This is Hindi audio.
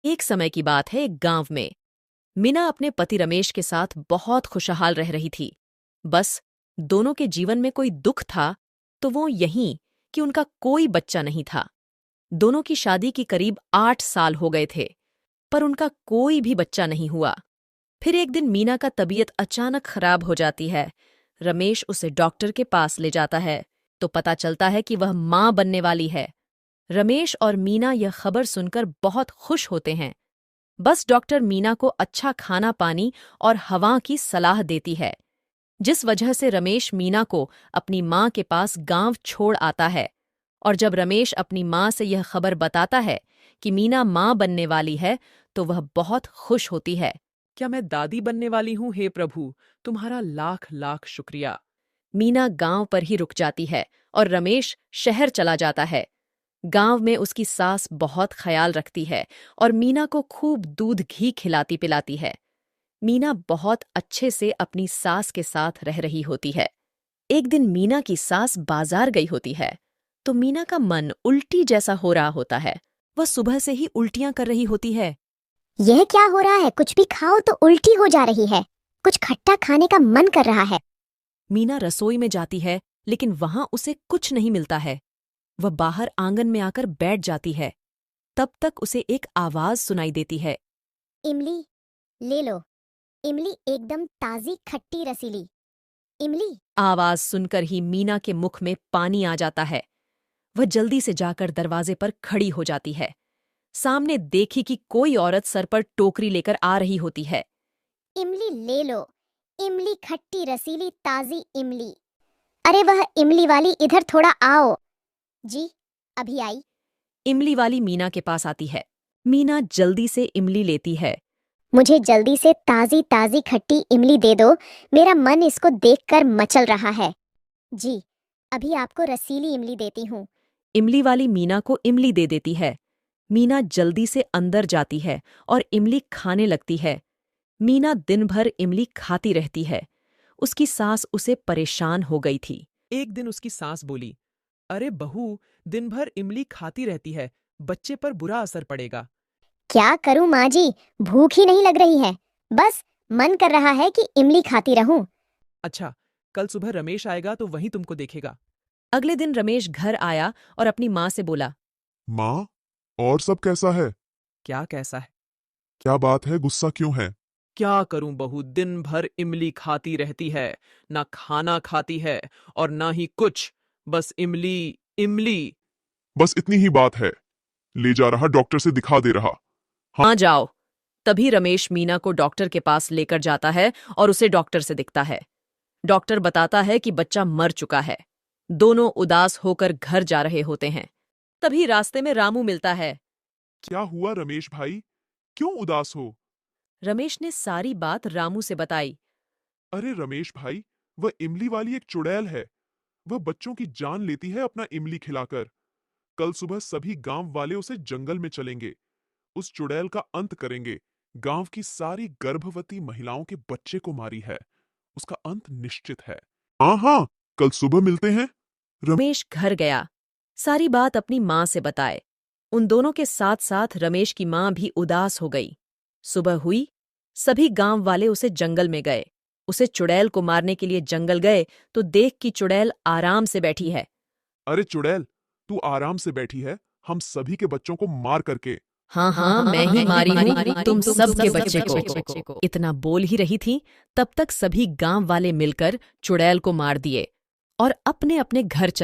एक समय की बात है, एक गांव में मीना अपने पति रमेश के साथ बहुत खुशहाल रह रही थी। बस दोनों के जीवन में कोई दुख था तो वो यही कि उनका कोई बच्चा नहीं था। दोनों की शादी की करीब 8 साल हो गए थे, पर उनका कोई भी बच्चा नहीं हुआ। फिर एक दिन मीना का तबीयत अचानक खराब हो जाती है। रमेश उसे डॉक्टर के पास ले जाता है तो पता चलता है कि वह मां बनने वाली है। रमेश और मीना यह खबर सुनकर बहुत खुश होते हैं। बस डॉक्टर मीना को अच्छा खाना पानी और हवा की सलाह देती है, जिस वजह से रमेश मीना को अपनी मां के पास गांव छोड़ आता है। और जब रमेश अपनी मां से यह खबर बताता है कि मीना मां बनने वाली है तो वह बहुत खुश होती है। क्या मैं दादी बनने वाली हूँ? हे प्रभु, तुम्हारा लाख लाख शुक्रिया। मीना गांव पर ही रुक जाती है और रमेश शहर चला जाता है। गांव में उसकी सास बहुत ख्याल रखती है और मीना को खूब दूध घी खिलाती पिलाती है। मीना बहुत अच्छे से अपनी सास के साथ रह रही होती है। एक दिन मीना की सास बाजार गई होती है तो मीना का मन उल्टी जैसा हो रहा होता है। वह सुबह से ही उल्टियां कर रही होती है। यह क्या हो रहा है? कुछ भी खाओ तो उल्टी हो जा रही है। कुछ खट्टा खाने का मन कर रहा है। मीना रसोई में जाती है लेकिन वहां उसे कुछ नहीं मिलता है। वह बाहर आंगन में आकर बैठ जाती है। तब तक उसे एक आवाज सुनाई देती है। इमली ले लो। इमली एकदम ताजी खट्टी रसीली। इमली। आवाज सुनकर ही मीना के मुख में पानी आ जाता है। वह जल्दी से जाकर दरवाजे पर खड़ी हो जाती है। सामने देखी कि कोई औरत सर पर टोकरी लेकर आ रही होती है। इमली ले लो। इमली खट्टी रसीली ताजी इमली। अरे वह इमली वाली, इधर थोड़ा आओ। जी, अभी आई। इमली वाली मीना के पास आती है। मीना जल्दी से इमली लेती है। मुझे जल्दी से ताजी ताजी खट्टी इमली दे दो। मेरा मन इसको देखकर मचल रहा है। जी, अभी आपको रसीली इमली देती हूँ। इमली वाली मीना को इमली दे देती है। मीना जल्दी से अंदर जाती है और इमली खाने लगती है। मीना दिन भर इमली खाती रहती है। उसकी सास उसे परेशान हो गई थी। एक दिन उसकी सास बोली, अरे बहू, दिन भर इमली खाती रहती है, बच्चे पर बुरा असर पड़ेगा। क्या करूं माँ जी, भूख ही नहीं लग रही है। बस मन कर रहा है कि इमली खाती रहूं। अच्छा, कल सुबह रमेश आएगा तो वहीं तुमको देखेगा। अगले दिन रमेश घर आया और अपनी माँ से बोला। माँ, और सब कैसा है? क्या कैसा है? क्या बात है, गुस्सा क्यों है? क्या करूं बहू, दिन भर इमली खाती रहती है, ना खाना खाती है और ना ही कुछ, बस इमली इमली। बस इतनी ही बात है। ले जा रहा, डॉक्टर से दिखा दे रहा। हाँ जाओ। तभी रमेश मीना को डॉक्टर के पास लेकर जाता है और उसे डॉक्टर से दिखता है। डॉक्टर बताता है कि बच्चा मर चुका है। दोनों उदास होकर घर जा रहे होते हैं। तभी रास्ते में रामू मिलता है। क्या हुआ रमेश भाई, क्यों उदास हो? रमेश ने सारी बात रामू से बताई। अरे रमेश भाई, वह इमली वाली एक चुड़ैल है। वह बच्चों की जान लेती है अपना इमली खिलाकर। कल सुबह सभी गांव वाले उसे जंगल में चलेंगे। उस चुड़ैल का अंत करेंगे। गांव की सारी गर्भवती महिलाओं के बच्चे को मारी है। उसका अंत निश्चित है। हाँ हाँ, कल सुबह मिलते हैं। रमेश घर गया, सारी बात अपनी माँ से बताए। उन दोनों के साथ साथ रमेश की माँ भी उदास हो गई। सुबह हुई, सभी गांव वाले उसे जंगल में गए। उसे चुड़ैल को मारने के लिए जंगल गए तो देख कि चुड़ैल आराम से बैठी है। अरे चुड़ैल, तू आराम से बैठी है, हम सभी के बच्चों को मार करके। हाँ हाँ, मैं ही मारी हूँ तुम सब के बच्चे को। इतना बोल ही रही थी, तब तक सभी गांव वाले मिलकर चुड़ैल को मार दिए और अपने अपने घर चले।